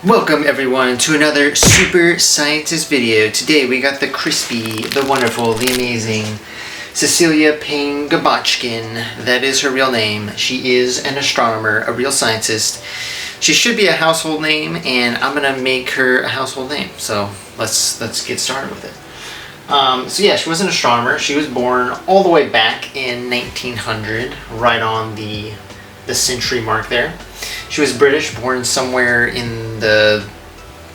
Welcome everyone to another Super Scientist video. Today we got the crispy, the wonderful, the amazing Cecilia Payne-Gaposchkin. That is her real name. She is an astronomer, a real scientist. She should be a household name, and I'm gonna make her a household name. So let's get started with it. So yeah, she was an astronomer. She was born all the way back in 1900, right on the century mark there. She was British, born somewhere in the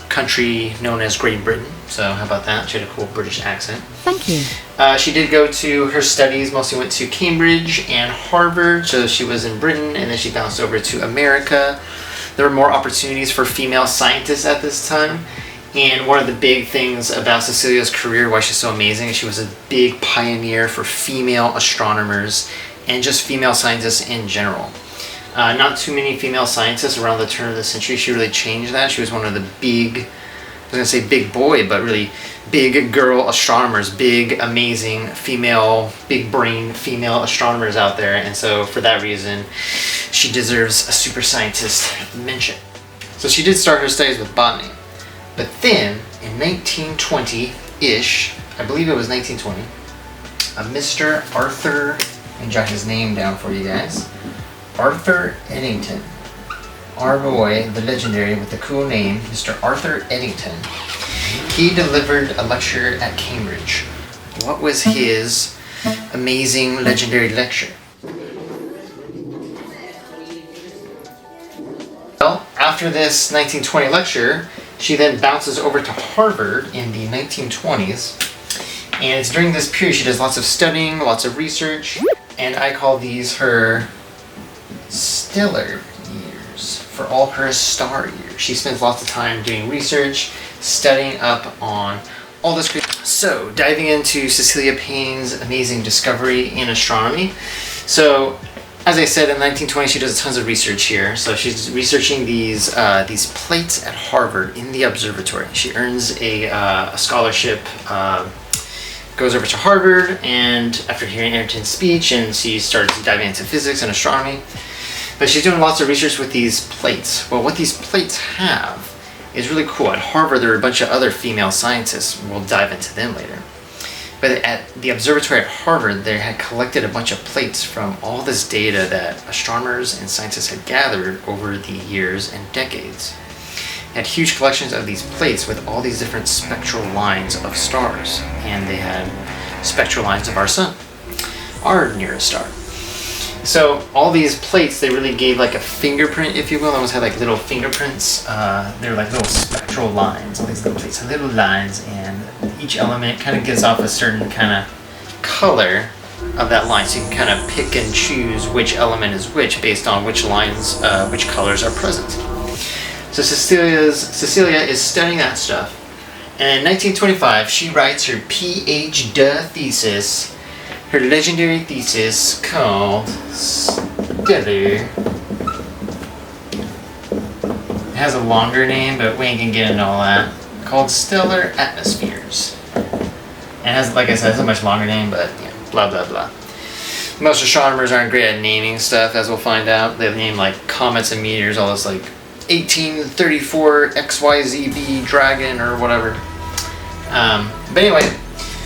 country known as Great Britain. So how about that? She had a cool British accent. Thank you. She did go to her studies, mostly went to Cambridge and Harvard. So she was in Britain, and then she bounced over to America. There were more opportunities for female scientists at this time. And one of the big things about Cecilia's career, why she's so amazing, is she was a big pioneer for female astronomers and just female scientists in general. Not too many female scientists around the turn of the century. She really changed that. She was one of the big, I was going to say big boy, but really big girl astronomers, big, amazing female, big brain female astronomers out there. And so for that reason, she deserves a super scientist mention. So she did start her studies with botany. But then, in 1920-ish, I believe it was 1920, a Mr. Arthur, let me jot his name down for you guys. Arthur Eddington. Our boy, the legendary with the cool name, Mr. Arthur Eddington. He delivered a lecture at Cambridge. What was his amazing, legendary lecture? Well, after this 1920 lecture, she then bounces over to Harvard in the 1920s. And it's during this period she does lots of studying, lots of research, and I call these her stellar years, for all her star years. She spends lots of time doing research, studying up on all this great. So, diving into Cecilia Payne's amazing discovery in astronomy. So, as I said, in 1920 she does tons of research here. So she's researching these plates at Harvard in the observatory. She earns a scholarship, goes over to Harvard, and after hearing Eddington's speech, and she starts diving into physics and astronomy. But she's doing lots of research with these plates. Well, what these plates have is really cool. At Harvard, there are a bunch of other female scientists. We'll dive into them later. But at the observatory at Harvard, they had collected a bunch of plates from all this data that astronomers and scientists had gathered over the years and decades. They had huge collections of these plates with all these different spectral lines of stars. And they had spectral lines of our sun, our nearest star. So all these plates, they really gave like a fingerprint, if you will. They almost had like little fingerprints. They're like little spectral lines. All these little plates are little lines, and each element kind of gives off a certain kind of color of that line. So you can kind of pick and choose which element is which based on which lines, which colors are present. So Cecilia is studying that stuff. And in 1925, she writes her PhD thesis, her legendary thesis called Stellar. It has a longer name, but we ain't gonna get into all that. Called Stellar Atmospheres. And it has, like I said, it's a much longer name, but yeah, blah blah blah. Most astronomers aren't great at naming stuff, as we'll find out. They name like comets and meteors, all this like 1834 XYZB Dragon or whatever. But anyway.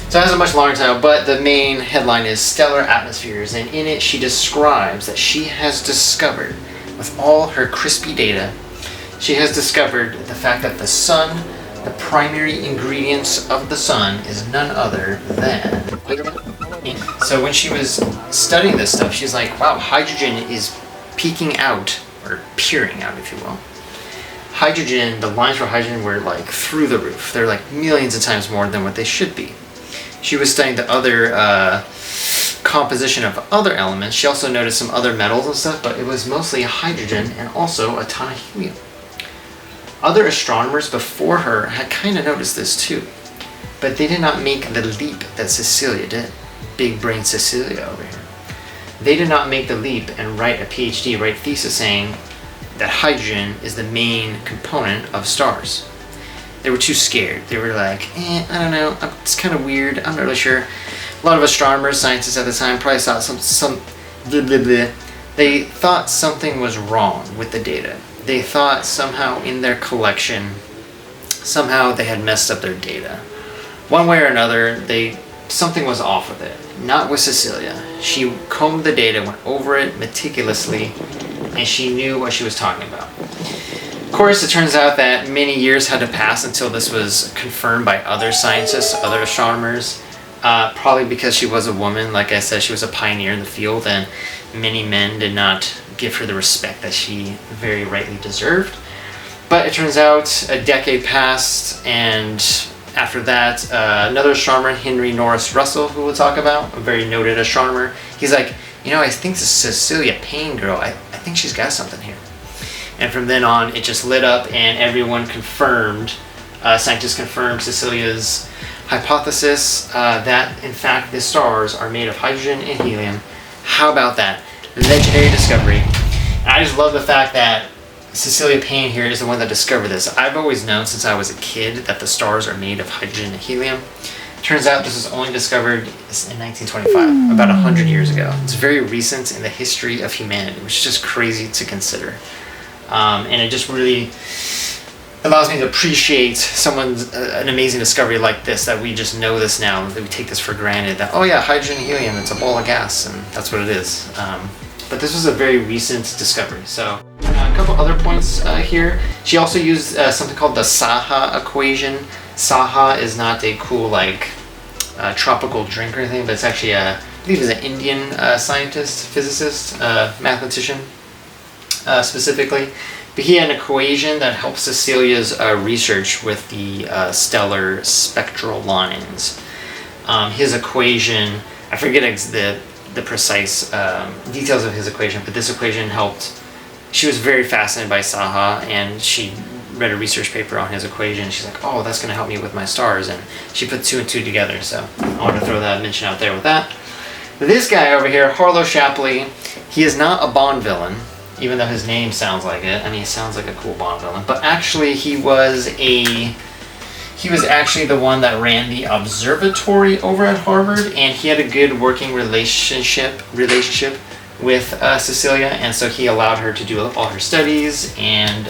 So it has a much longer title, but the main headline is Stellar Atmospheres, and in it she describes that she has discovered, with all her crispy data, she has discovered the fact that the sun, the primary ingredients of the sun, is none other than hydrogen. So when she was studying this stuff, she's like, wow, hydrogen is peeking out, or peering out, if you will. Hydrogen, the lines for hydrogen were like through the roof. They're like millions of times more than what they should be. She was studying the other composition of other elements. She also noticed some other metals and stuff, but it was mostly hydrogen and also a ton of helium. Other astronomers before her had kind of noticed this too, but they did not make the leap that Cecilia did. Big brain Cecilia over here. They did not make the leap and write a PhD, write thesis saying that hydrogen is the main component of stars. They were too scared. They were like, I don't know, it's kind of weird, I'm not really sure. A lot of astronomers, scientists at the time probably thought some blah, blah, blah. They thought something was wrong with the data. they thought somehow in their collection, somehow they had messed up their data. One way or another, something was off with it. Not with Cecilia. She combed the data, went over it meticulously, and she knew what she was talking about. Of course, it turns out that many years had to pass until this was confirmed by other scientists, other astronomers, probably because she was a woman. Like I said, she was a pioneer in the field, and many men did not give her the respect that she very rightly deserved. But it turns out a decade passed, and after that, another astronomer, Henry Norris Russell, who we'll talk about, a very noted astronomer, he's like, I think this Cecilia Payne girl, I think she's got something here. And from then on, it just lit up, and everyone confirmed, scientists confirmed Cecilia's hypothesis that, in fact, the stars are made of hydrogen and helium. How about that? Legendary discovery. And I just love the fact that Cecilia Payne here is the one that discovered this. I've always known since I was a kid that the stars are made of hydrogen and helium. Turns out this was only discovered in 1925, about 100 years ago. It's very recent in the history of humanity, which is just crazy to consider. And it just really allows me to appreciate an amazing discovery like this, that we just know this now, that we take this for granted, that, oh yeah, hydrogen and helium, it's a ball of gas, and that's what it is. But this was a very recent discovery. So a couple other points here. She also used something called the Saha equation. Saha is not a cool tropical drink or anything, but it's actually I believe it's an Indian scientist, physicist, mathematician specifically. But he had an equation that helps Cecilia's research with the stellar spectral lines. His equation, I forget the precise details of his equation, but this equation helped. She was very fascinated by Saha, and she read a research paper on his equation. She's like, oh, that's going to help me with my stars, and she put 2 and 2 together. So I want to throw that mention out there with that. This guy over here, Harlow Shapley, he is not a Bond villain, even though his name sounds like it. I mean, he sounds like a cool Bond villain, but actually he was actually the one that ran the observatory over at Harvard, and he had a good working relationship with Cecilia, and so he allowed her to do all her studies, and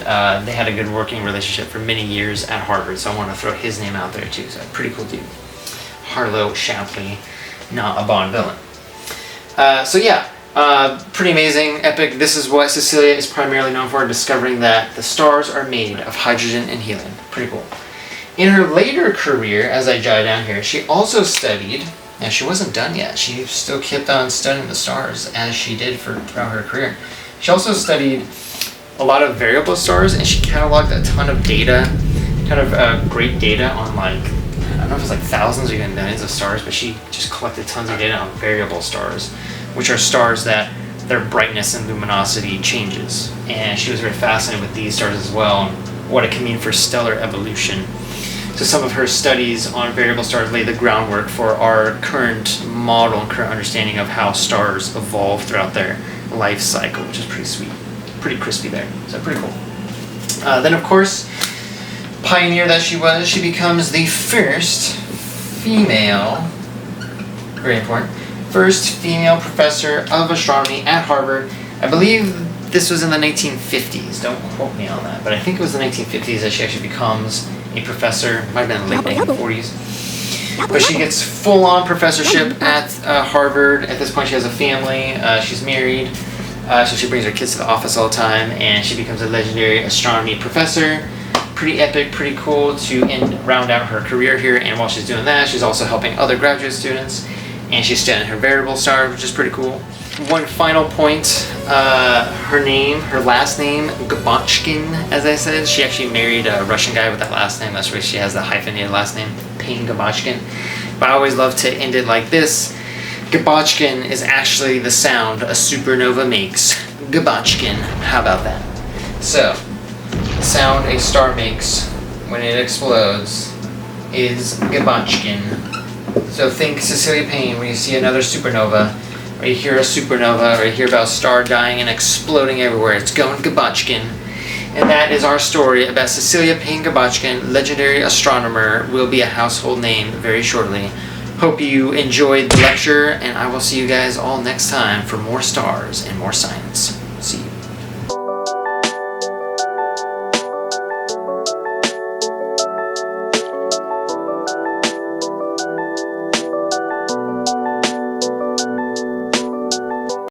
they had a good working relationship for many years at Harvard. So I want to throw his name out there too. So pretty cool dude, Harlow Shapley, not a Bond villain. Pretty amazing, epic. This is what Cecilia is primarily known for, discovering that the stars are made of hydrogen and helium. Pretty cool. In her later career, as I jot down here, she also studied, and she wasn't done yet. She still kept on studying the stars as she did throughout her career. She also studied a lot of variable stars, and she cataloged a ton of data, great data on I don't know if it's thousands or even millions of stars, but she just collected tons of data on variable stars, which are stars that their brightness and luminosity changes. And she was very fascinated with these stars as well, and what it can mean for stellar evolution. So some of her studies on variable stars lay the groundwork for our current model and current understanding of how stars evolve throughout their life cycle, which is pretty sweet, pretty crispy there. So pretty cool. Then of course, pioneer that she was, she becomes the first female, very important, first female professor of astronomy at Harvard. I believe this was in the 1950s. Don't quote me on that, but I think it was the 1950s that she actually becomes a professor. Might have been the late 1940s. But she gets full-on professorship at Harvard. At this point, she has a family. She's married. So she brings her kids to the office all the time, and she becomes a legendary astronomy professor. Pretty epic, pretty cool to round out her career here. And while she's doing that, she's also helping other graduate students. And she's studying her variable star, which is pretty cool. One final point, her last name, Gaposchkin, as I said. She actually married a Russian guy with that last name. That's why she has the hyphenated last name, Payne-Gaposchkin. But I always love to end it like this. Gaposchkin is actually the sound a supernova makes. Gaposchkin, how about that? So, the sound a star makes when it explodes is Gaposchkin. So think Cecilia Payne when you see another supernova, or you hear a supernova, or you hear about a star dying and exploding everywhere. It's going Gaposchkin. And that is our story about Cecilia Payne-Gaposchkin, legendary astronomer, will be a household name very shortly. Hope you enjoyed the lecture, and I will see you guys all next time for more stars and more science.